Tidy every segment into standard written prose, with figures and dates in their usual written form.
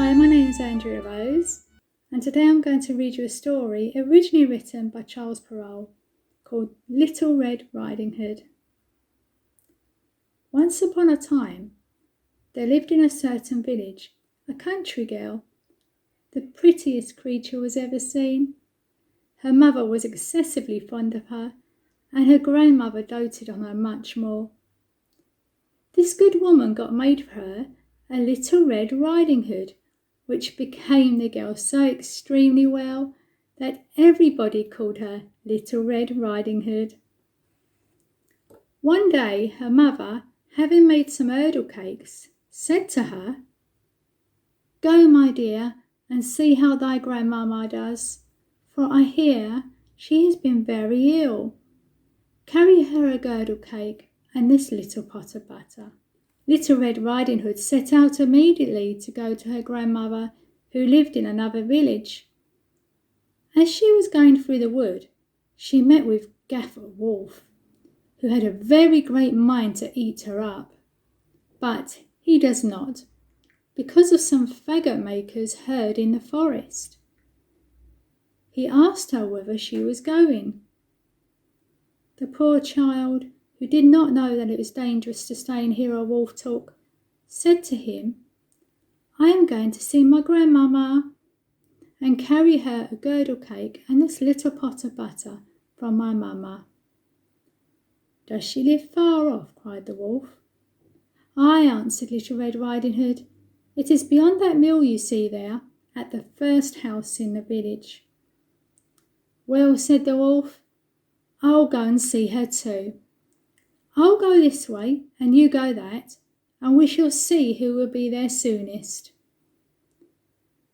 Hi, my name is Andrea and today I'm going to read you a story originally written by Charles Perrault called Little Red Riding Hood. Once upon a time, there lived in a certain village a country girl, the prettiest creature was ever seen. Her mother was excessively fond of her, and her grandmother doted on her much more. This good woman got made for her a little red riding hood, which became the girl so extremely well that everybody called her Little Red Riding Hood. One day her mother, having made some hurdle cakes, said to her, "Go, my dear, and see how thy grandmamma does, for I hear she has been very ill. Carry her a girdle cake and this little pot of butter." Little Red Riding Hood set out immediately to go to her grandmother, who lived in another village. As she was going through the wood, she met with Gaffer Wolf, who had a very great mind to eat her up. But he does not, because of some faggot makers heard in the forest. He asked her whither she was going. The poor child, who did not know that it was dangerous to stay and hear a wolf talk, said to him, "I am going to see my grandmamma, and carry her a girdle cake and this little pot of butter from my mamma." "Does she live far off?" cried the wolf. "Ay," answered Little Red Riding Hood. "It is beyond that mill you see there, at the first house in the village." "Well," said the wolf, "I'll go and see her too. I'll go this way and you go that, and we shall see who will be there soonest."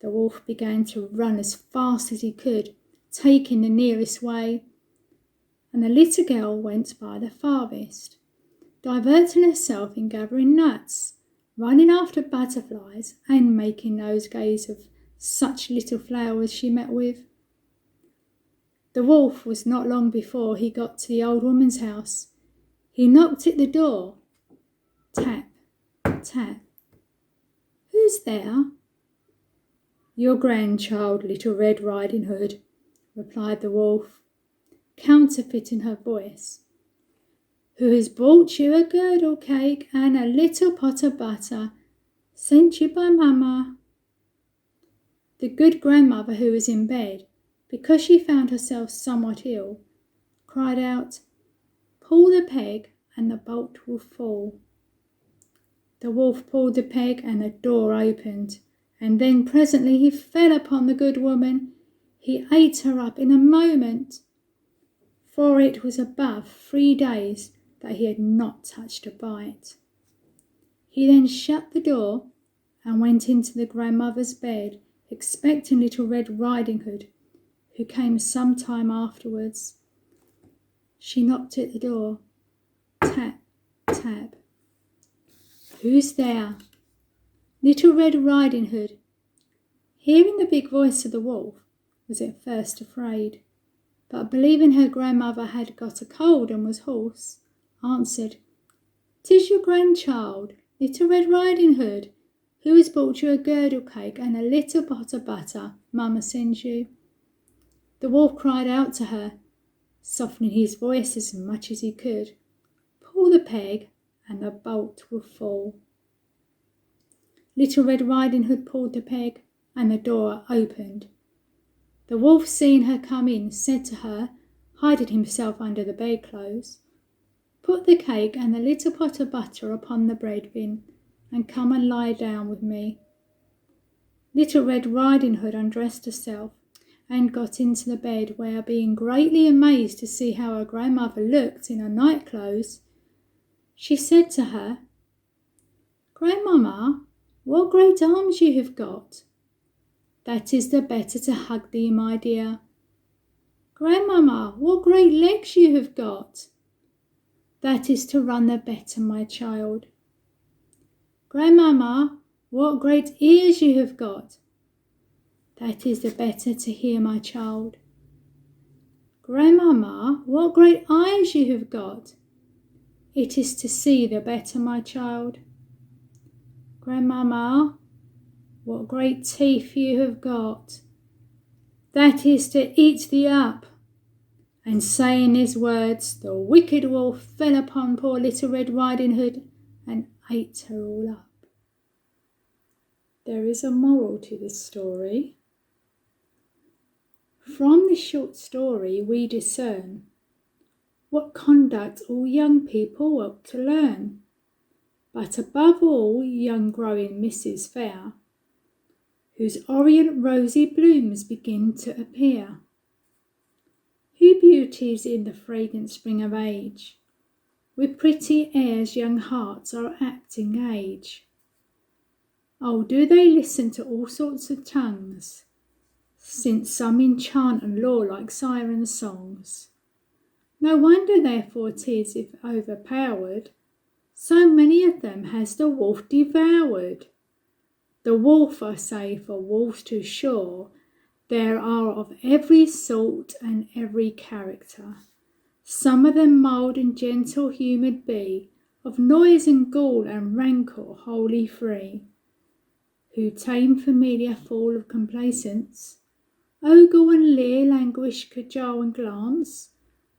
The wolf began to run as fast as he could, taking the nearest way, and the little girl went by the farthest, diverting herself in gathering nuts, running after butterflies, and making nosegays of such little flowers she met with. The wolf was not long before he got to the old woman's house. He knocked at the door. Tap, tap. "Who's there?" "Your grandchild, Little Red Riding Hood," replied the wolf, counterfeiting her voice, "who has brought you a girdle cake and a little pot of butter, sent you by mamma." The good grandmother, who was in bed, because she found herself somewhat ill, cried out, "Pull the peg and the bolt will fall." The wolf pulled the peg and the door opened, and then presently he fell upon the good woman. He ate her up in a moment, for it was above 3 days that he had not touched a bite. He then shut the door and went into the grandmother's bed, expecting Little Red Riding Hood, who came some time afterwards. She knocked at the door. Tap, tap. "Who's there?" Little Red Riding Hood, hearing the big voice of the wolf, was at first afraid, but believing her grandmother had got a cold and was hoarse, answered, "'Tis your grandchild, Little Red Riding Hood, who has brought you a girdle cake and a little pot of butter mamma sends you." The wolf cried out to her, softening his voice as much as he could, "Pull the peg and the bolt will fall." Little Red Riding Hood pulled the peg and the door opened. The wolf, seeing her come in, said to her, hiding himself under the bedclothes, "Put the cake and the little pot of butter upon the bread bin, and come and lie down with me." Little Red Riding Hood undressed herself and got into the bed, where, being greatly amazed to see how her grandmother looked in her night clothes, she said to her, "Grandmamma, what great arms you have got! That is the better to hug thee, my dear." "Grandmamma, what great legs you have got! That is to run the better, my child." "Grandmamma, what great ears you have got! That is the better to hear, my child." "Grandmamma, what great eyes you have got! It is to see the better, my child." "Grandmamma, what great teeth you have got! That is to eat thee up." And saying these words, the wicked wolf fell upon poor Little Red Riding Hood and ate her all up. There is a moral to this story. From this short story we discern what conduct all young people ought to learn, but above all young growing Mrs. Fair, whose orient rosy blooms begin to appear. Who beauties in the fragrant spring of age, with pretty airs young hearts are apt to engage. Oh, do they listen to all sorts of tongues, since some enchant and lure like siren songs. No wonder therefore 'tis if overpowered, so many of them has the wolf devoured. The wolf, I say, for wolves to sure, there are of every sort and every character. Some of them mild and gentle humoured be, of noise and gall and rancour wholly free, who tame familiar fall of complacence, ogle and leer, languish, cajole and glance,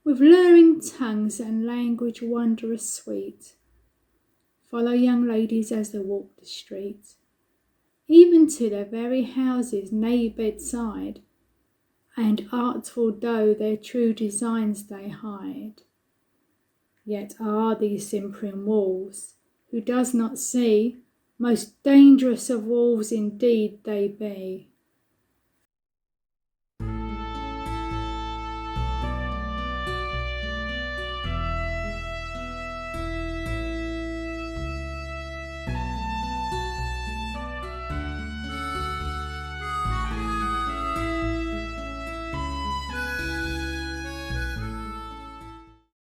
with luring tongues and language wondrous sweet, follow young ladies as they walk the street, even to their very houses, nay bedside, and artful though their true designs they hide. Yet are these simpering wolves, who does not see, most dangerous of wolves indeed they be.